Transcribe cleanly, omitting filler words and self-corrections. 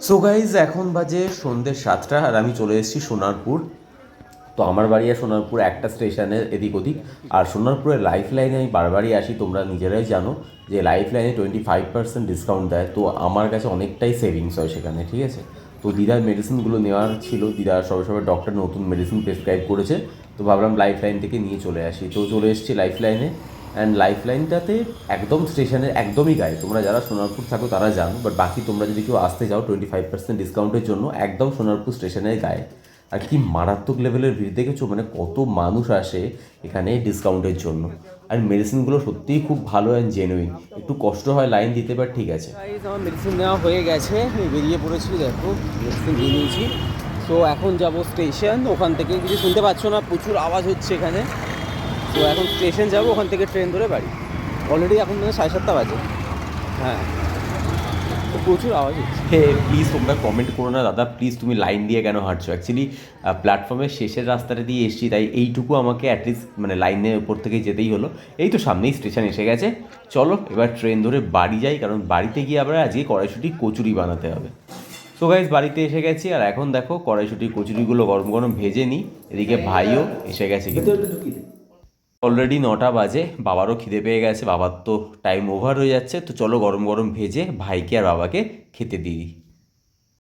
So guys এখন বাজে সন্ধ্যে 7টা আর আমি চলে এসেছি সোনারপুর। তো আমার বাড়ি আর সোনারপুর একটা স্টেশনের এদিক ওদিক। আর সোনারপুরের লাইফ লাইনে আমি বারবারই আসি, তোমরা নিজেরাই জানো যে লাইফ লাইনে 25% ডিসকাউন্ট দেয়। তো আমার কাছে অনেকটাই সেভিংস হয় সেখানে, ঠিক আছে। তো দিদার মেডিসিনগুলো নেওয়ার ছিল, দিদা সবে সবে ডক্টর নতুন মেডিসিন প্রেসক্রাইব করেছে। তো ভাবলাম লাইফ লাইন থেকে নিয়ে চলে আসি, তো চলে এসেছি লাইফ লাইনে। অ্যান্ড লাইফ লাইনটাতে একদম স্টেশনের একদমই গায়ে, তোমরা যারা সোনারপুর থাকো তারা জানো, বাট বাকি তোমরা যদি কেউ আসতে চাও 25% ডিসকাউন্টের জন্য একদম সোনারপুর স্টেশনের গায়ে। আর কি মারাত্মক লেভেলের ভিড় দেখেছো, মানে কত মানুষ আসে এখানে ডিসকাউন্টের জন্য। আর মেডিসিনগুলো সত্যিই খুব ভালো অ্যান্ড জেনুইন। একটু কষ্ট হয় লাইন দিতে, বাট ঠিক আছে। আমার মেডিসিন নেওয়া হয়ে গেছে, আমি বেরিয়ে পড়েছি, দেখো মেডিসিন নিয়ে নিয়েছি। তো এখন যাব স্টেশন, ওখান থেকে কিছু শুনতে পাচ্ছ না, প্রচুর আওয়াজ হচ্ছে এখানে। তো এখন স্টেশন যাব, ওখান থেকে ট্রেন ধরে বাড়ি। অলরেডি এখন 7:30 বাজে। হ্যাঁ, তো প্রচুর আওয়াজ হচ্ছে। হে প্লিজ তোমরা কমেন্ট করো না দাদা, প্লিজ তুমি লাইন দিয়ে কেন হাঁটছো। অ্যাকচুয়ালি প্ল্যাটফর্মের শেষের রাস্তাটা দিয়ে এসেছি, তাই এইটুকু আমাকে অ্যাটলিস্ট মানে লাইনের উপর থেকে যেতেই হলো। এই তো সামনেই স্টেশন এসে গেছে, চলো এবার ট্রেন ধরে বাড়ি যাই, কারণ বাড়িতে গিয়ে আবার আজকে কড়াইশুঁটি কচুরি বানাতে হবে। তো গাইজ বাড়িতে এসে গেছি, আর এখন দেখো কড়াইশুঁটি কচুরিগুলো গরম গরম ভেজে নিই। এদিকে ভাইও এসে গেছে কিন্তু। অলরেডি 9টা বাজে, বাবারও খিদে পেয়ে গেছে, বাবার তো টাইম ওভার হয়ে যাচ্ছে। তো চলো গরম গরম ভেজে ভাইকে আর বাবাকে খেতে দিই।